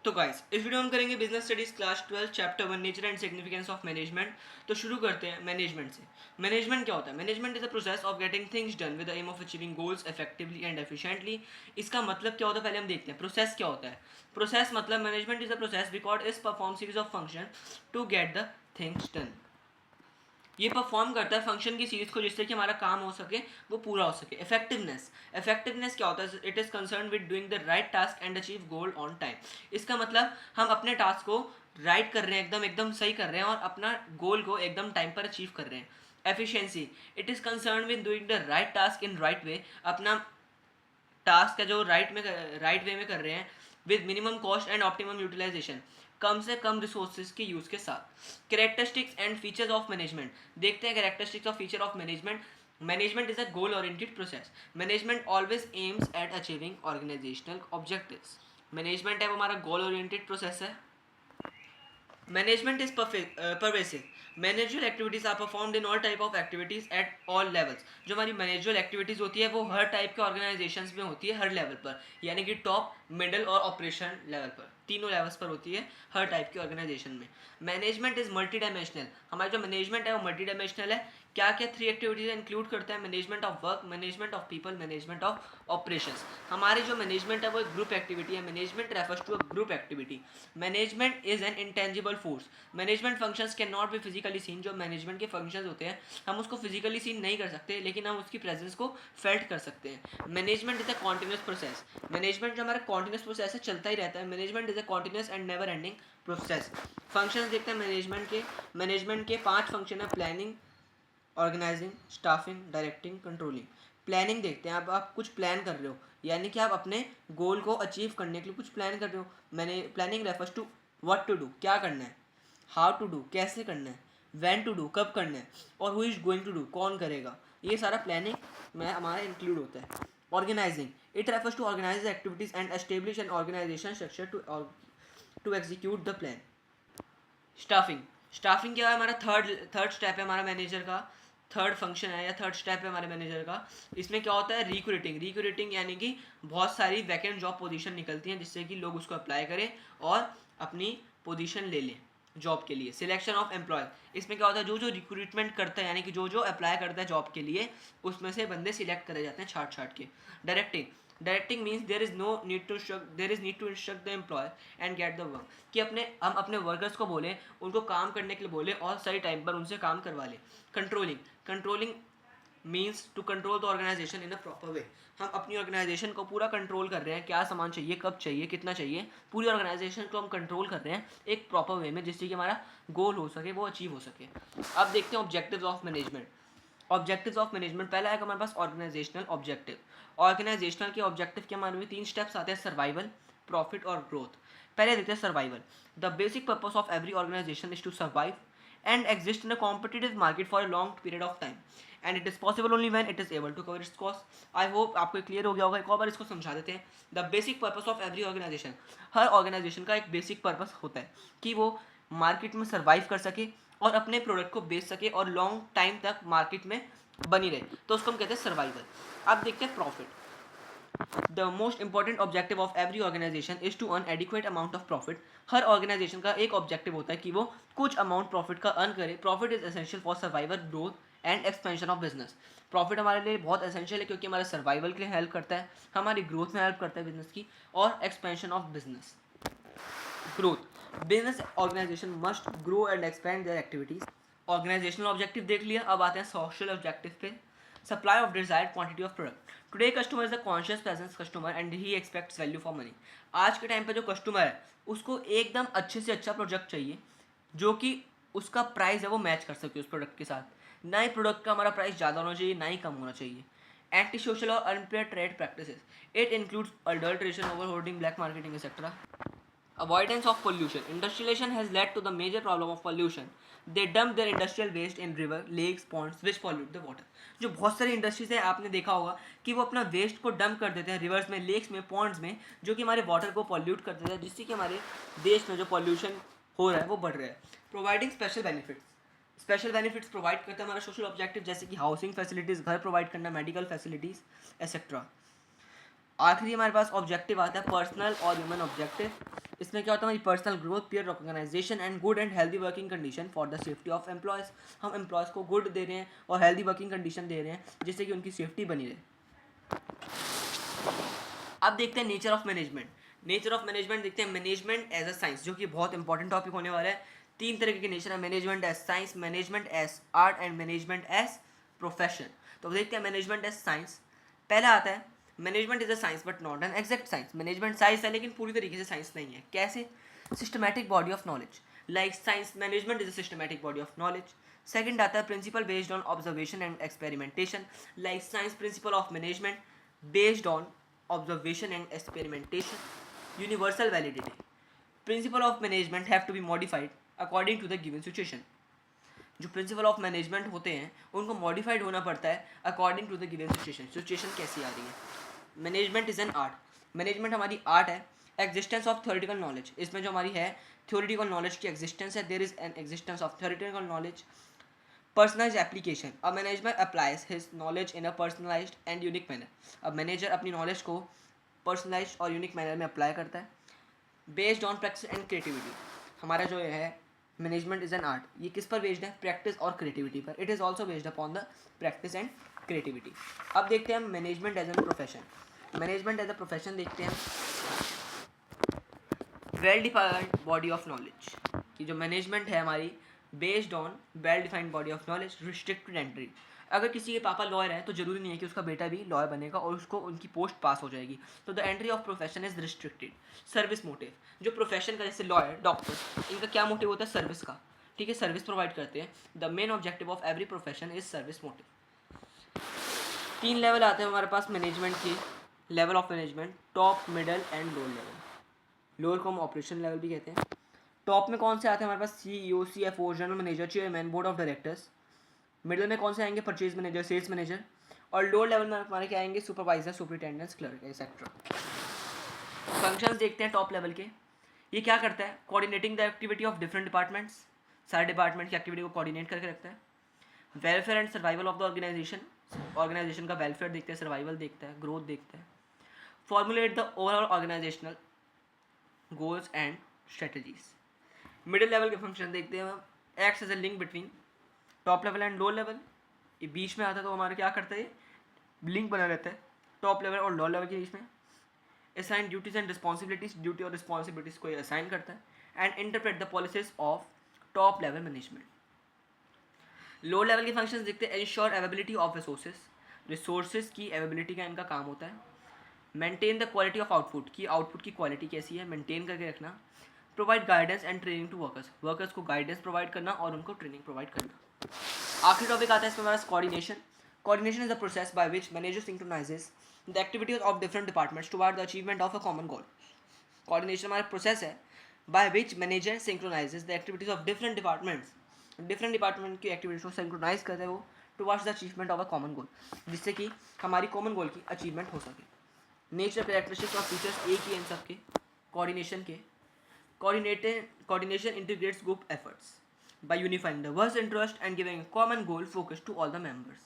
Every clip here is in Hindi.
तो गाइस इस वीडियो में हम करेंगे business studies class 12 chapter 1 nature and significance of management. तो शुरू करते हैं मैनेजमेंट से। मैनेजमेंट क्या होता है? Management is the process of getting things done with the aim of achieving goals effectively and efficiently. इसका मतलब क्या होता है पहले हम देखते हैं। प्रोसेस क्या होता है? प्रोसेस मतलब management is the process record is perform series of function to get the things done. ये परफॉर्म करता है फंक्शन की सीरीज को जिससे कि हमारा काम हो सके, वो पूरा हो सके। इफेक्टिवनेस, इफेक्टिवनेस क्या होता है? It is concern with doing the right task and achieve goal on time. इसका मतलब हम अपने टास्क को राइट कर रहे हैं, एकदम एकदम सही कर रहे हैं और अपना गोल को एकदम टाइम पर अचीव कर रहे हैं। Efficiency, it is concern with doing the right task in right way. अपना टास्क है जो राइट वे में कर रहे हैं with minimum cost and optimum utilisation, कम से कम रिसोर्सेज के यूज के साथ। Characteristics and features of management, देखते हैं characteristics of feature of management. Management is a goal oriented process. Management always aims at achieving organisational objectives. Management है वो हमारा गोल ओरिएंटेड प्रोसेस है। Management is pervasive. Managerial activities are performed in all type of activities at all levels. जो हमारी मैनेजरल एक्टिविटीज़ होती है वो हर टाइप के ऑर्गेनाइजेशंस में होती है, हर लेवल पर, यानी कि टॉप, मिडिल और ऑपरेशन लेवल पर, तीनों लेवल्स पर होती है हर टाइप के ऑर्गेनाइजेशन में। Management is multi dimensional. हमारा जो मैनेजमेंट है वो मल्टी डायमेंशनल है। क्या क्या 3 एक्टिविटीज इंक्लूड करता है? Management of work, management of people, management of operations. हमारी जो मैनेजमेंट है वो एक ग्रुप एक्टिविटी है। Management refers to a group activity. Management is an intangible force. Management functions can not be physically seen. जो मैनेजमेंट के फंक्शंस होते हैं हम उसको फिजिकली सीन नहीं कर सकते, लेकिन हम उसकी प्रेजेंस को फेल्ट कर सकते हैं। Management is a continuous process. Management जो हमारा कॉन्टिन्यूस प्रोसेस है, चलता ही रहता है। Management is a continuous and never ending process. Functions देखते हैं मैनेजमेंट के 5 फंक्शन है। Planning, organising, staffing, directing, controlling. Planning देखते हैं, आप कुछ प्लान कर रहे हो, यानी कि आप अपने गोल को अचीव करने के लिए कुछ प्लान कर रहे हो। मैंने planning refers to what to do, क्या करना है, हाउ टू डू, कैसे करना है, व्हेन टू डू, कब करना है, और who is going to do, कौन करेगा। ये सारा प्लानिंग में हमारा इंक्लूड होता है। Organising, it refers to organise activities and establish an organisation structure to execute the plan. Staffing, staffing क्या है? हमारा थर्ड स्टेप है हमारा मैनेजर का, थर्ड फंक्शन है या थर्ड स्टेप है हमारे मैनेजर का। इसमें क्या होता है? रिक्रूटिंग यानी कि बहुत सारी वैकेंट जॉब पोजीशन निकलती हैं जिससे कि लोग उसको अप्लाई करें और अपनी पोजीशन ले लें जॉब के लिए। सिलेक्शन ऑफ एम्प्लॉय, इसमें क्या होता है? जो जो रिक्रूटमेंट करता है यानी कि जो जो अप्लाई करता है जॉब के लिए, उसमें से बंदे सिलेक्ट करे जाते हैं छाट छाट के। Directing, directing means there is need to instruct the employ and get the work, कि हम अपने वर्कर्स को बोलें, उनको काम करने के लिए बोलें और सही टाइम पर उनसे काम करवा लें। Controlling means to control the organisation in a proper way. हम अपनी ऑर्गेनाइजेशन को पूरा कंट्रोल कर रहे हैं, क्या सामान चाहिए, कब चाहिए, कितना चाहिए, पूरी ऑर्गेनाइजेशन को हम कंट्रोल कर रहे हैं एक प्रॉपर वे में, जिससे कि हमारा गोल हो सके, वो अचीव हो सके। अब देखते हैं objectives of management. Objectives of management, पहला है हमारे पास ऑर्गेनाइजेशनल ऑब्जेक्टिव। ऑर्गेनाइजेशनल के ऑब्जेक्टिव के हमारे 3 स्टेप्स आते हैं, सर्वाइवल, प्रॉफिट और ग्रोथ। पहले देखते हैं survival. The basic purpose of every organisation is to survive and exist in a competitive market for a long period of time, and it is possible only when it is able to cover its cost. I hope आपको क्लियर हो गया होगा। एक और बार इसको समझा देते हैं। The basic purpose of every organisation, हर ऑर्गेनाइजेशन का एक बेसिक पर्पस होता है कि वो मार्केट में सर्वाइव कर सके और अपने प्रोडक्ट को बेच सके और लॉन्ग टाइम तक मार्केट में बनी रहे, तो उसको हम कहते हैं सर्वाइवल। अब देखते हैं profit. The most important objective of every organisation is to earn adequate amount of profit. हर ऑर्गेनाइजेशन का एक ऑब्जेक्टिव होता है कि वो कुछ अमाउंट प्रॉफिट का अर्न करे। Profit is essential for survival, growth and expansion of business. Profit हमारे लिए बहुत एसेंशियल है क्योंकि हमारे सर्वाइवल के लिए हेल्प करता है, हमारी ग्रोथ में हेल्प करता है बिजनेस की, और expansion of business. Growth, business organisation must grow and expand their activities. Organisational objective देख लिया, अब आते हैं सोशल ऑब्जेक्टिव पे। Supply of desired quantity of product. Today customer is a conscious presence customer and he expects value for money. आज के टाइम पे जो कस्टमर है उसको एकदम अच्छे से अच्छा प्रोडक्ट चाहिए जो कि उसका प्राइस है वो मैच कर सके उस प्रोडक्ट के साथ। ना ही प्रोडक्ट का हमारा प्राइस ज़्यादा होना चाहिए, ना ही कम होना चाहिए। एंटी सोशल और unfair trade practices, it includes adulteration, over hoarding, black marketing etcetera. Avoidance of pollution. Industrialization has led to the major problem of pollution. They dump their industrial waste in river, lakes, ponds, which pollute the water. जो बहुत सारी इंडस्ट्रीज है, आपने देखा होगा कि वो अपना वेस्ट को डंप कर देते हैं रिवर्स में, लेक्स में, पॉन्ड्स में, जो कि हमारे वाटर को पॉल्यूट कर देता है, जिससे कि हमारे देश में जो पॉल्यूशन हो रहा है वो बढ़ रहा है। Providing special benefits, special benefits provide करता है हमारा सोशल ऑब्जेक्टिव, जैसे कि हाउसिंग फैसिलिटीज़, घर प्रोवाइड करना, मेडिकल फैसिलिटीज़ एक्सेट्रा। आखिरी हमारे पास ऑब्जेक्टिव आता है पर्सनल और ह्यूमन ऑब्जेक्टिव। इसमें क्या होता है, हमारी personal growth, peer recognisation and good and healthy working condition for the safety of employees. हम एम्प्लॉयज़ को गुड दे रहे हैं और हेल्दी वर्किंग कंडीशन दे रहे हैं जिससे कि उनकी सेफ्टी बनी रहे। अब देखते हैं nature of management. Nature of management देखते हैं, मैनेजमेंट एज अ साइंस, जो कि बहुत इंपॉर्टेंट टॉपिक होने वाला है। 3 तरीके के नेचर है, management as science, management as art and management as profession. तो देखते हैं मैनेजमेंट एज साइंस। पहला आता है, management is a science but not an exact science. Management science है लेकिन पूरी तरीके से साइंस नहीं है। कैसे? Systematic body of knowledge, like science management is a systematic body of knowledge. Second आता है principle based on observation and experimentation, like science principle of management based on observation and experimentation. Universal validity, principle of management have to be modified according to the given situation. जो प्रिंसिपल ऑफ मैनेजमेंट होते हैं उनको मॉडिफाइड होना पड़ता है according to the given situation. Situation कैसी आ रही है। Management is an art, management हमारी आर्ट है। एग्जिस्टेंस ऑफ थ्योरेटिकल नॉलेज, इसमें जो हमारी है थ्योरेटिकल नॉलेज की एग्जिस्टेंस है। There is an existence of theoretical knowledge. Personalise application, a manager applies his knowledge in a personalised and unique manner. अब मैनेजर अपनी नॉलेज को पर्सनलाइज्ड और यूनिक मैनर में अप्लाई करता है। Based on practice and creativity, हमारा जो है मैनेजमेंट इज एन आर्ट, ये किस पर बेस्ड है? प्रैक्टिस और क्रिएटिविटी पर। It is also based upon the practice and creativity. अब देखते हैं management as an profession. Management as a profession देखते हैं, well defined body of knowledge, कि जो मैनेजमेंट है हमारी based on well defined body of knowledge, restricted entry. अगर किसी के पापा लॉयर है तो जरूरी नहीं है कि उसका बेटा भी लॉयर बनेगा और उसको उनकी पोस्ट पास हो जाएगी। तो the entry of profession is restricted. Service motive, जो प्रोफेशन का जैसे लॉयर, डॉक्टर, इनका क्या मोटिव होता है? सर्विस का। ठीक है, सर्विस प्रोवाइड करते हैं। The main objective of every profession is service motive. 3 level आते हैं हमारे पास मैनेजमेंट के, level of management, top, middle and lower level. Lower को हम ऑपरेशन लेवल भी कहते हैं। टॉप में कौन से आते हैं हमारे पास? CEO, CFO, general manager, chairman, board of directors. Middle में कौन से आएंगे? Purchase manager, sales manager. और लोअर लेवल में हमारे क्या आएंगे? Supervisor, superintendent, clerk, etcetera. Functions देखते हैं टॉप लेवल के। ये क्या करता है? Coordinating the activity of different departments, सारे डिपार्टमेंट की एक्टिविटी को कोऑर्डिनेट करके रखता है। Welfare and survival of the organisation, organisation का वेलफेयर देखते हैं, सर्वाइवल देखता है, ग्रोथ देखता है। Formulate the overall organisational goals and strategies. Middle level के फंक्शन देखते हैं हम, acts as a link between top level and low level. ये बीच में आता है तो हमारा क्या करता है? लिंक बना रहता है टॉप लेवल और लो लेवल के बीच में। Assign duties and responsibilities, duty और रिस्पॉन्सिबिलिटीज को असाइन करता है। And interpret the policies of top level management. Low level के फंक्शंस देखते हैं, ensure availability of resources, resources की अवेलेबिलिटी का इनका काम होता है। Maintain the quality of output, की आउटपुट की क्वालिटी कैसी है मेंटेन करके रखना। Provide guidance and training to workers, workers को गाइडेंस प्रोवाइड करना और उनको ट्रेनिंग प्रोवाइड करना। आखिरी टॉपिक आता है इसमें हमारा coordination. Coordination is the process by which manager synchronises the activities of different departments toward the achievement of a common goal. Coordination हमारा प्रोसेस है by which manager synchronises the activities of different departments, different department की एक्टिविटीज को सिंक्रोनाइज करते हैं वो towards the achievement of a common goal, जिससे कि हमारी कॉमन गोल की अचीवमेंट हो सके। नेचर, कैरेक्टरिस्टिक्स और फीचर्स एक ही इन सब के कोऑर्डिनेशन के। Coordination integrates group efforts by unifying the work's interest and giving a common goal focus to all the members.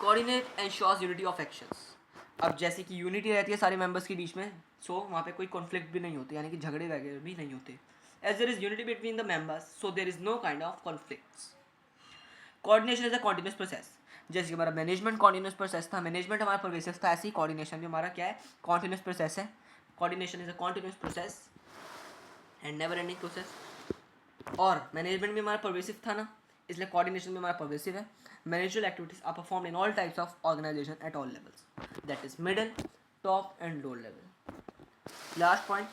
Coordinate ensures unity of actions. अब जैसे कि यूनिटी रहती है सारे मेंबर्स के बीच में, सो वहाँ पे कोई कॉन्फ्लिक्ट भी नहीं होते, यानी कि झगड़े वगैरह भी नहीं होते। As there is unity between the members so there is no kind of conflicts. Coordination is a continuous process, जैसे कि हमारा मैनेजमेंट कॉन्टिन्यूस प्रोसेस था, मैनेजमेंट हमारा परवेसिव था, ऐसे ही कोऑर्डिनेशन भी हमारा क्या है? कॉन्टिन्यूस प्रोसेस है। Coordination is a continuous process and never ending process. और मैनेजमेंट भी हमारा परवेसिव था ना, इसलिए कोऑर्डिनेशन भी हमारा परवेसिव है। Managerial activities are performed in all types of organisation at all levels, that is middle, top and lower level. Last point,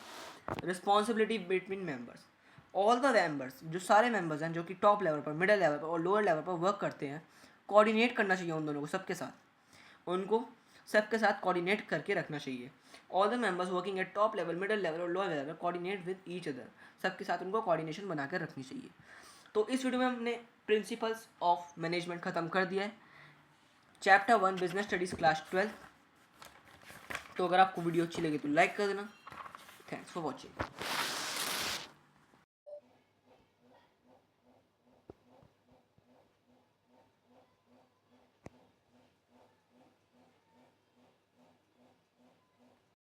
responsibility between members. All the members, जो सारे मेंबर्स हैं जो कि टॉप लेवल पर, मिडिल लेवल पर और लोअर लेवल पर वर्क करते हैं, कोऑर्डिनेट करना चाहिए उन दोनों को, सबके साथ, उनको सबके साथ कोऑर्डिनेट करके रखना चाहिए। All the members working at top level, middle level और lower level coordinate with each other, सबके साथ उनको कोऑर्डिनेशन बनाकर रखनी चाहिए। तो इस वीडियो में हमने प्रिंसिपल्स ऑफ मैनेजमेंट ख़त्म कर दिया है, चैप्टर 1 बिजनेस स्टडीज़ क्लास 12। तो अगर आपको वीडियो अच्छी लगी तो लाइक कर देना। Thanks for watching.